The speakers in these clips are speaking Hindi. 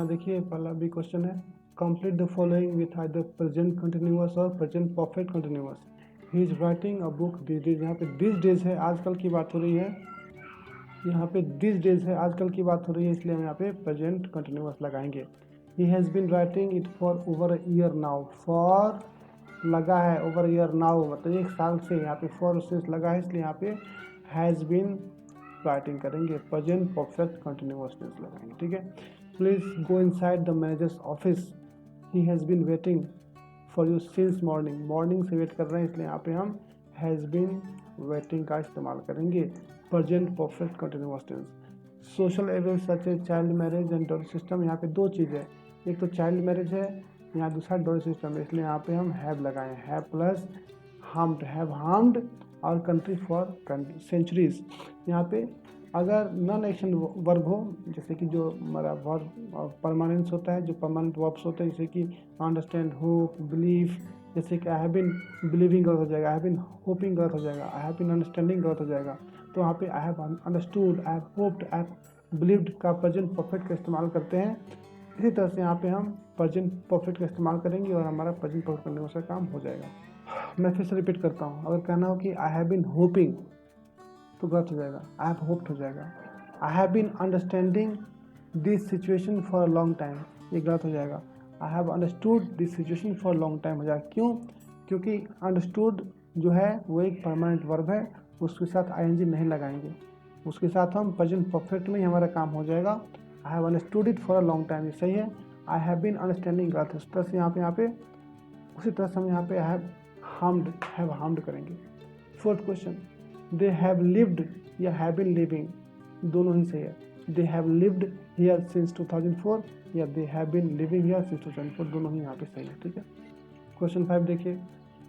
यहाँ देखिए पहला भी क्वेश्चन है, complete the following with either present continuous और present perfect continuous. He is writing a book this days. यहाँ पे दिस डेज है, आजकल की बात हो रही है, यहाँ पे दिस डेज है, आजकल की बात हो रही है, इसलिए हम यहाँ पे प्रेजेंट कंटिन्यूअस लगाएंगे। He has been writing it for over a year now. For लगा है, ओवर ईयर नाउ मतलब 1 साल से, यहाँ पे फॉर सेंस लगा है, इसलिए यहाँ पे हैज़ बीन राइटिंग करेंगे, प्रेजेंट परफेक्ट कंटिन्यूअस टेंस लगाएंगे। ठीक है, please go inside the manager's office. He has been waiting for you since morning. Morning से वेट कर रहे हैं, इसलिए यहाँ पे हम हैज़ बीन वेटिंग का इस्तेमाल करेंगे, present perfect continuous tense. Social evils such a child marriage and dowry system. यहाँ पे 2 चीज़ है, एक तो चाइल्ड मैरिज है, यहाँ दूसरा डॉरी सिस्टम है, इसलिए यहाँ पे हम हैव लगाए, have plus harmed, have harmed और कंट्री फॉर सेंचुरीज। यहाँ पे अगर नॉन एक्शन वर्ब हो, जैसे कि जो हमारा वर्ब परमानेंस होता है, जो परमानेंट वर्ब्स होते हैं, जैसे कि अंडरस्टैंड, होप, बिलीव, जैसे कि आई हैव बीन बिलीविंग गलत हो जाएगा, आई हैव बीन होपिंग गलत हो जाएगा, आई हैव बीन अंडरस्टैंडिंग गलत हो जाएगा। तो वहाँ पे आई have understood, I have hoped, I have believed का प्रेजेंट परफेक्ट का इस्तेमाल करते हैं। इसी तरह से यहाँ पे हम प्रेजेंट परफेक्ट का इस्तेमाल करेंगे और हमारा प्रेजेंट परफेक्ट करने का काम हो जाएगा। मैं फिर से रिपीट करता हूँ, अगर कहना हो कि आई हैव बीन होपिंग तो गलत हो जाएगा, आई हैव होप्ड हो जाएगा। I have been understanding this situation for a long time, ये गलत हो जाएगा, I have understood this situation for a long time हो जाएगा। क्यों? क्योंकि अंडरस्टूड जो है वो एक परमानेंट वर्ब है, उसके साथ आईएनजी नहीं लगाएंगे, उसके साथ हम प्रेजेंट परफेक्ट में ही हमारा काम हो जाएगा। I have understood it for a long time, ये सही है। आई हैव बीन अंडरस्टैंडिंग गलत है, उस तरह से यहाँ पे उसी तरह से हम यहाँ पे हैव हार्म्ड करेंगे। 4th question, they have lived या हैव बीन लिविंग, दोनों ही सही है। They have lived here since 2004 या they have been living here since 2004, दोनों ही यहाँ पे सही है। ठीक है, क्वेश्चन 5 देखिए,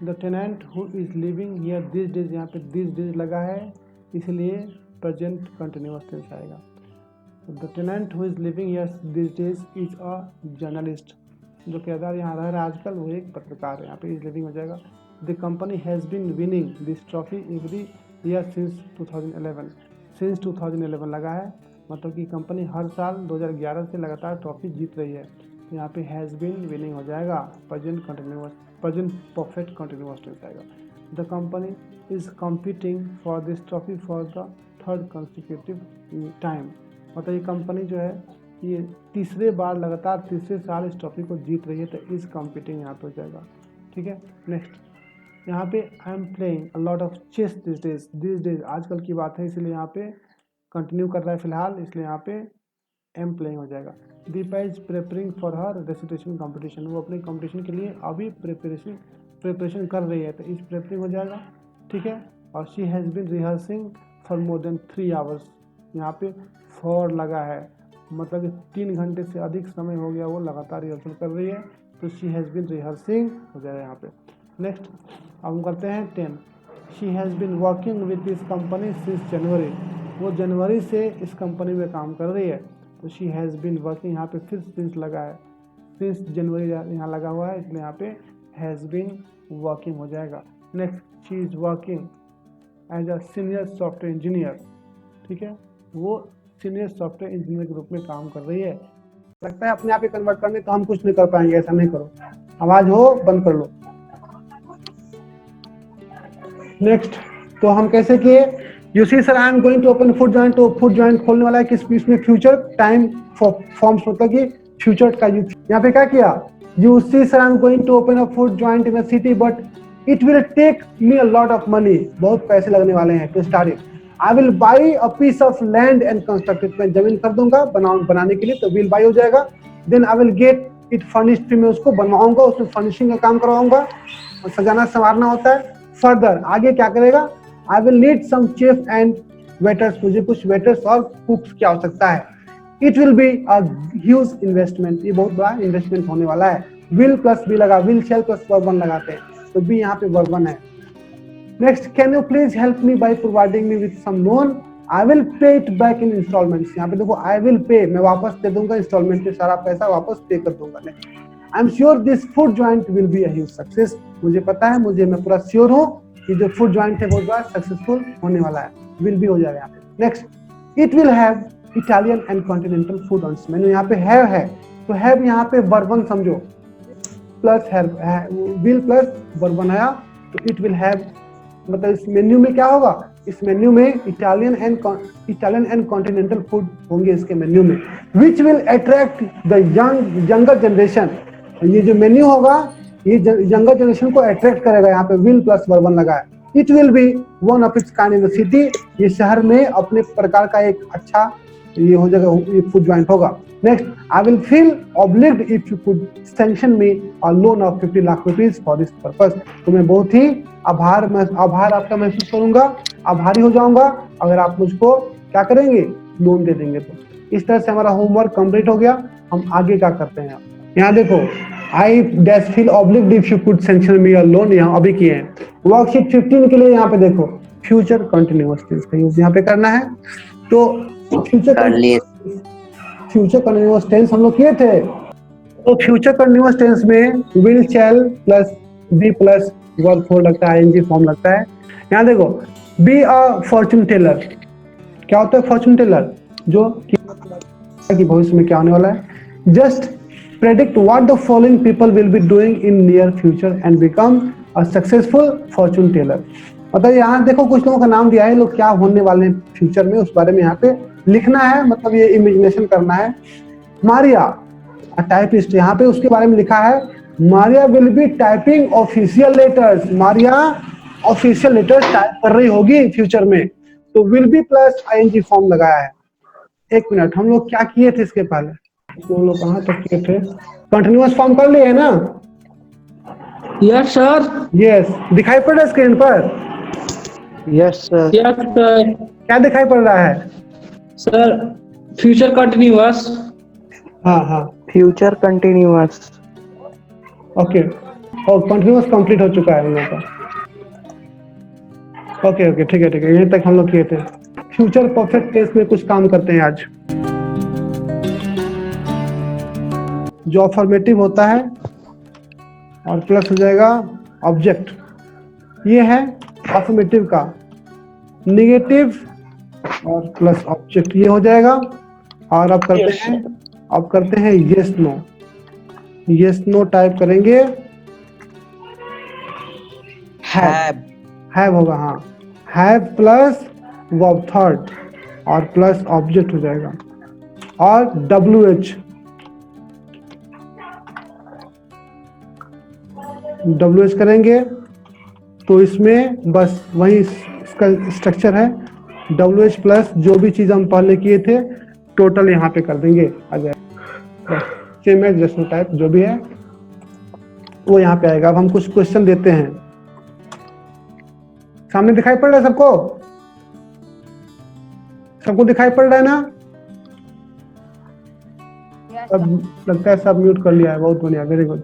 the tenant who is living here this days, यहाँ पे दिस डेज लगा है, इसलिए प्रेजेंट कंटिन्यूअस टेंस आएगा। The tenant who is living here this days is a journalist. जो किरदार यहाँ रह रहा है आजकल वो एक पत्रकार है, यहाँ पे इज लिविंग हो जाएगा। The company has been winning this trophy every year since 2011। Since 2011 लगा है, मतलब कि कंपनी हर साल 2011 से लगातार ट्रॉफी जीत रही है, तो यहाँ पे हैज़ बीन विनिंग हो जाएगा, प्रेजेंट परफेक्ट कंटिन्यूअस टेंस आएगा। The company is competing for this trophy for the 3rd consecutive time, मतलब ये कंपनी जो है ये तीसरे बार लगातार तीसरे साल इस ट्रॉफी को जीत रही है, तो इज कम्पीटिंग यहाँ पे हो जाएगा। ठीक है, नेक्स्ट यहाँ पे I am playing a lot of chess this days आजकल की बात है, इसलिए यहाँ पे कंटिन्यू कर रहा है फिलहाल, इसलिए यहाँ पे एम प्लेइंग हो जाएगा। Deepa is preparing for her recitation competition, वो अपने कॉम्पिटिशन के लिए अभी प्रिपरेशन कर रही है, तो इज प्रिपेयरिंग हो जाएगा। ठीक है, और she has been rehearsing for more than 3 hours, यहाँ पे फॉर लगा है, मतलब 3 घंटे से अधिक समय हो गया वो लगातार रिहर्सल कर रही है, तो शी हैज़ बीन रिहर्सिंग हो जाएगा यहाँ पे। नेक्स्ट अब हम करते हैं 10, she has been working with this company since January, वो जनवरी से इस कंपनी में काम कर रही है, तो शी हैज़ बीन वर्किंग, यहाँ पे फिर सिंस लगा है, सिंस जनवरी यहाँ लगा हुआ है, इसलिए यहाँ पे हैज़ बीन वर्किंग हो जाएगा। Next, she is working as a senior software engineer, ठीक है, वो सीनियर सॉफ्टवेयर इंजीनियर के रूप में काम कर रही है। लगता है अपने आप ही कन्वर्ट करने, तो हम कुछ नहीं कर पाएंगे, ऐसा नहीं करो, आवाज हो बंद कर लो। नेक्स्ट, तो हम कैसे किए, you see sir I am going to open food joint, तो फूड जॉइंट खोलने वाला है किस इसमें फ्यूचर टाइम फॉर्म्स, मतलब कि फ्यूचर का यूज। यहाँ पे क्या किया, you see sir I am going to open a food joint in a city but it will take me a lot of money, बहुत पैसे लगने वाले हैं to start it. I will buy a piece of land and construct it, मैं जमीन खरीदूंगा बनाने के लिए, तो विल बाई हो जाएगा। Then I will get it furnished, फिर मैं उसको बनवाऊंगा, उसमें फर्निशिंग का काम करवाऊंगा, सजाना संवारना होता है। फर्दर आगे क्या करेगा, I will need some chef and waiters, मुझे कुछ वेटर्स और कुक्स की आवश्यकता है। It will be a huge investment, ये बहुत बड़ा इन्वेस्टमेंट होने वाला है। विल प्लस बी लगा, विल शेल प्लस वर्ब 1 लगाते हैं, तो बी यहाँ पे वर्ब 1 है। Next, can you please help me by providing me with some loan, I will pay it back in instalments, यहाँ पे देखो आई विल पे, मैं वापस दे दूंगा, इंस्टॉलमेंट में सारा पैसा वापस पे कर दूंगा। I am sure this food joint will be a huge success, मुझे पता है, मैं पूरा श्योर हूँ कि जो फूड जॉइंट है बहुत बड़ा सक्सेसफुल होने वाला है, विल बी हो जाएगा यहाँ पे। Next, it will have Italian and continental food on, मैंने यहाँ पे है तो हैव यहाँ पे वर्ब 1 समझो, प्लस विल प्लस वर्ब 1 आया तो इट विल हैव, मतलब इस मेन्यू में क्या होगा, इस मेन्यू में इटालियन एंड कॉन्टिनेंटल फूड होंगे इसके मेन्यू में, which will attract the younger generation. ये जो मेन्यू होगा ये यंगर जनरेशन को अट्रैक्ट करेगा। यहाँ पे विल प्लस वर्ब 1 लगा है। It will B one of its kind in the city, ये शहर में अपने प्रकार का एक अच्छा ये हो जाएगा, ये फूड ज्वाइंट होगा। Next, I will feel obliged if you could sanction me a loan of 50 lakh rupees for this purpose. तो मैं बहुत ही आभार आपका महसूस करूंगा, आभारी हो जाऊंगा अगर आप मुझको क्या करेंगे, लोन दे देंगे। तो इस तरह से हमारा होमवर्क कंप्लीट हो गया। हम आगे क्या करते हैं, यहाँ देखो, I dash feel obliged if you could sanction me a loan, यहाँ अभी किए हैं। वर्कशीट 15 के लिए यहाँ पे देखो फ्यूचर कंटिन्यूअस टेंस का यूज यहाँ पे करना है। तो फ्यूचर कंटिन्यूअस टेंस हम लोग किए थे। तो फ्यूचर कंटिन्यूअस टेंस में will, shall plus be plus verb 4 लगता है, आईएनजी फॉर्म लगता है। यहाँ देखो, बी अ फॉर्चून टेलर, क्या होता है फॉर्चून टेलर, जो कि भविष्य में क्या होने वाला है। Just predict what the following people will be doing in near future and become a successful fortune teller. मतलब यहाँ देखो कुछ लोगों का नाम दिया है, लोग क्या होने वाले हैं फ्यूचर में उस बारे में यहाँ पे लिखना है, मतलब ये इमेजिनेशन करना है। मारिया टाइपिस्ट, यहाँ पे उसके बारे में लिखा है, Maria will be typing official letters, Maria official letters type कर रही होगी फ्यूचर में। तो will be plus ING form लगाया है। एक मिनट, हम लोग क्या किए थे इसके पहले, हम लोग कहाँ तक किए थे, कंटिन्यूअस फॉर्म कर लिए है ना। Yes sir. यस, दिखाई पड़ रहा है स्क्रीन पर। Yes sir. Yes sir. क्या दिखाई पड़ रहा है सर? Future continuous. हाँ फ्यूचर कंटिन्यूअस। ओके, और कंटिन्यूअस कंप्लीट हो चुका है हम लोग का। ओके ठीक है, यहीं तक हम लोग किए थे। फ्यूचर परफेक्ट टेंस में कुछ काम करते हैं आज। जो अफर्मेटिव होता है और प्लस हो जाएगा ऑब्जेक्ट, ये है अफर्मेटिव का। निगेटिव और प्लस ऑब्जेक्ट ये हो जाएगा। और अब करते हैं yes no. Yes no type करेंगे, हैव होगा, हाँ, हैव प्लस वर्ब थर्ड और प्लस ऑब्जेक्ट हो जाएगा। और WH करेंगे तो इसमें बस वही इसका स्ट्रक्चर है, WH प्लस जो भी चीज़ हम पहले किए थे टोटल यहाँ पे कर देंगे आ जाएगा। सेम एज जस्ट टाइप जो भी है वो यहाँ पे आएगा। अब हम कुछ क्वेश्चन देते हैं, सामने दिखाई पड़ रहा है सबको, सबको दिखाई पड़ रहा है ना? सब लगता है सब म्यूट कर लिया है, बहुत बढ़िया, वेरी गुड,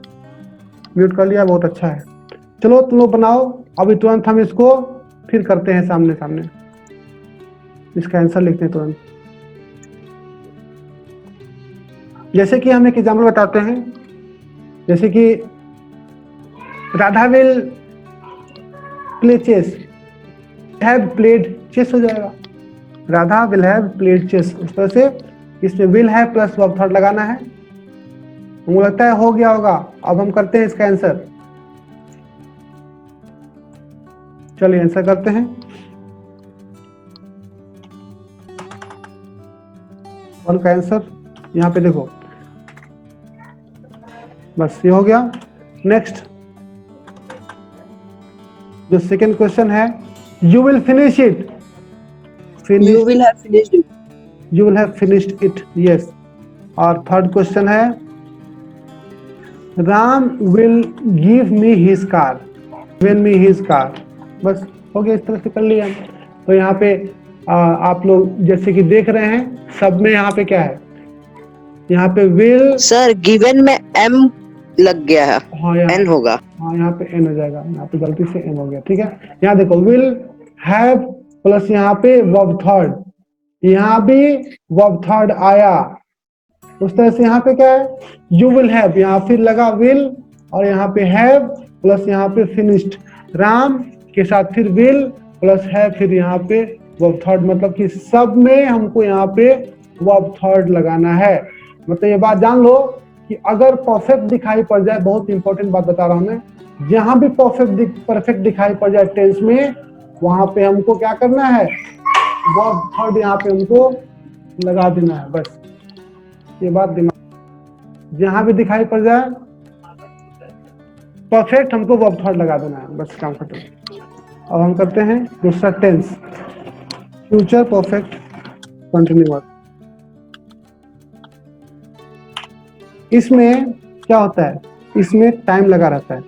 म्यूट कर लिया, बहुत अच्छा है। चलो तुम लोग बनाओ अभी तुरंत, हम इसको फिर करते हैं सामने सामने, इसका आंसर लिखते हैं तुरंत। जैसे कि हम एक एग्जाम्पल बताते हैं, जैसे कि Radha will play chess, have played chess हो जाएगा, Radha will have played chess. इस तरह से इसमें will have plus verb third लगाना है। मुझे लगता है हो गया होगा। अब हम करते हैं इसका आंसर, चलिए आंसर करते हैं। वन का आंसर यहाँ पे देखो, बस ये हो गया। नेक्स्ट जो सेकेंड क्वेश्चन है, you will finish it, You will have finished it. You will have finished it, yes. और थर्ड क्वेश्चन है, Ram will give me his car, given me his car. बस हो गया, इस तरह से कर लिया। तो यहाँ पे आप लोग जैसे कि देख रहे हैं सब में यहाँ पे क्या है, यहाँ पे विल, सर गिवन में M लग गया है, हाँ N होगा। हाँ यहाँ पे N हो जाएगा, यहाँ पे गलती से M हो गया, ठीक है। यहाँ देखो विल हैव प्लस यहाँ पे वर्ब थर्ड, यहाँ भी वर्ब थर्ड आया। उस तरह से यहाँ पे क्या है, यू विल हैव, यहाँ फिर लगा विल और यहाँ पे हैव प्लस यहाँ पे फिनिश्ड, राम के साथ फिर विल प्लस है फिर यहाँ पे वर्ब थर्ड, मतलब कि सब में हमको यहाँ पे वर्ब थर्ड लगाना है। मतलब ये बात जान लो कि अगर परफेक्ट दिखाई पड़ जाए, बहुत इंपॉर्टेंट बात बता रहा हूं मैं, जहां भी परफेक्ट दिखाई पड़ जाए टेंस में, वहां पे हमको क्या करना है, वर्ब थर्ड यहाँ पे हमको लगा देना है। बस ये बात दिमाग, जहां भी दिखाई पड़ जाए परफेक्ट, हमको वर्ब थर्ड लगा देना है, बस काम खत्म। अब हम करते हैं दूसरा टेंस, फ्यूचर परफेक्ट कंटिन्यूअस। इसमें क्या होता है, इसमें टाइम लगा रहता है।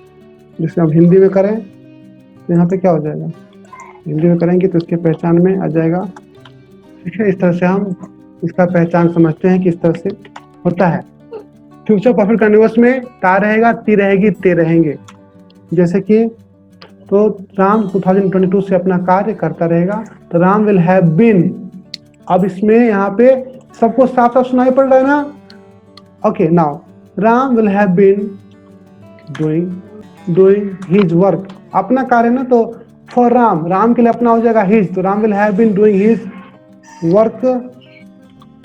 जैसे हम हिंदी में करें तो यहाँ पे क्या हो जाएगा, हिंदी में करेंगे तो इसके पहचान में आ जाएगा, ठीक है। इस तरह से हम इसका पहचान समझते हैं कि इस तरह से होता है। फ्यूचर परफेक्ट कंटिन्यूअस में ता रहेगा, ती रहेगी, ते रहेंगे। जैसे कि तो राम 2022 से अपना कार्य करता रहेगा, तो राम विल हैव बीन। अब इसमें यहाँ पे सबको साफ साफ सुनाई पड़ रहा है ना। Okay, now Ram will have been doing his work, अपना कार्य ना, तो फॉर राम, राम के लिए अपना हो जाएगा हिज, तो Ram will have been doing his work,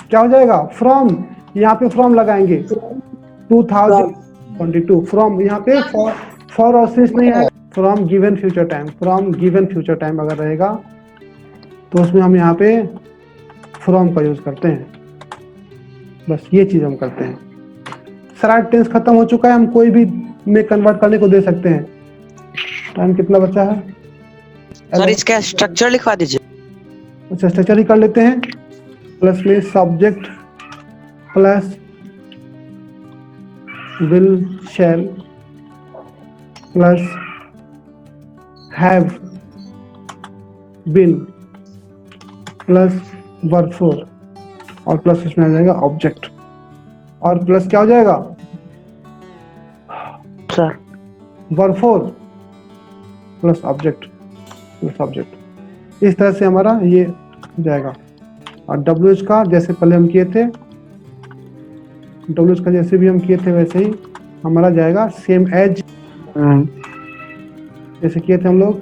क्या हो जाएगा, फ्रॉम, यहाँ पे फ्रॉम लगाएंगे 2022, फ्रॉम यहाँ पे फॉर और सिंस नहीं है, from given future time, from given future time अगर रहेगा तो उसमें हम यहाँ पे फ्रॉम का यूज करते हैं। बस ये चीज हम करते हैं। सारा टेंस खत्म हो चुका है, हम कोई भी में कन्वर्ट करने को दे सकते हैं। टाइम कितना बचा है सर? इसका स्ट्रक्चर लिखवा दीजिए। अच्छा, स्ट्रक्चर ही कर लेते हैं। प्लस में subject plus will shall plus have been plus verb four, और प्लस इसमें आ जाएगा ऑब्जेक्ट, और प्लस क्या हो जाएगा sir verb four plus object plus object. इस तरह से हमारा ये जाएगा। और WH का जैसे पहले हम किए थे, WH का जैसे भी हम किए थे वैसे ही हमारा जाएगा, सेम एज जैसे किए थे हम लोग,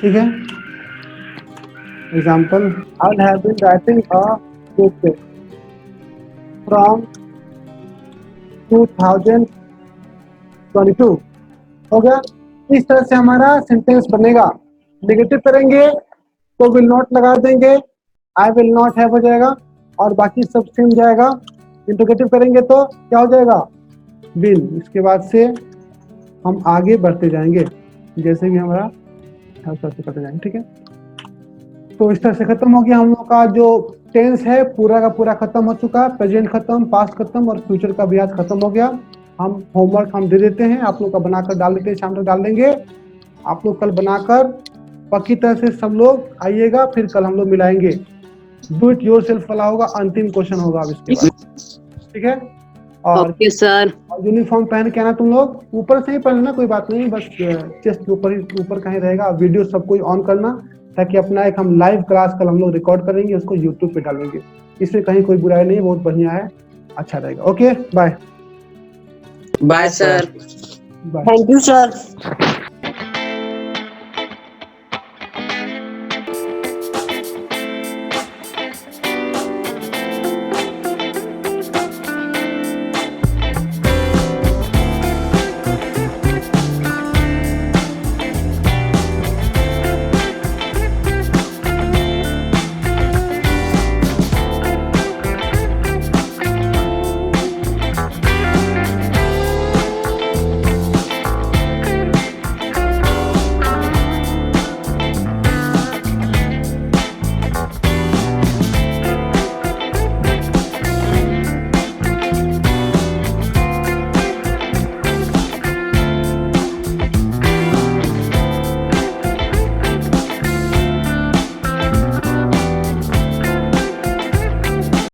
ठीक है। Example, I have been writing a book from 2022, हो गया। इस तरह से हमारा सेंटेंस बनेगा। नेगेटिव करेंगे तो विल नॉट लगा देंगे, आई विल नॉट हैव हो जाएगा, और बाकी सब सेम जाएगा। इंटरोगेटिव करेंगे तो क्या हो जाएगा, विल। इसके बाद से हम आगे बढ़ते जाएंगे, जैसे भी हमारा करते जाएंगे, ठीक है। तो इस तरह से खत्म हो गया हम लोग का जो टेंस है, पूरा का पूरा खत्म हो चुका है। प्रेजेंट खत्म, पास्ट खत्म, और फ्यूचर का भी आज खत्म हो गया। हम होमवर्क हम दे देते हैं, आप लोग का बनाकर डाल देते हैं, शाम तक डाल देंगे। आप लोग कल बनाकर पक्की तरह से सब लोग आइएगा, फिर कल हम लोग मिलाएंगे। डू इट योरसेल्फ वाला होगा, अंतिम क्वेश्चन होगा अब इसके बाद, ठीक है। और ओके सर। यूनिफॉर्म पहन के आना तुम लोग, ऊपर से ही पहनना, कोई बात नहीं, बस चेस्ट के ऊपर ही, ऊपर कहीं रहेगा। वीडियो सबको ऑन करना, ताकि अपना एक हम लाइव क्लास कल हम लोग रिकॉर्ड करेंगे, उसको यूट्यूब पे डालेंगे। इसमें कहीं कोई बुराई नहीं, बहुत बढ़िया है, अच्छा रहेगा। Okay, bye bye sir. Bye. Thank you sir.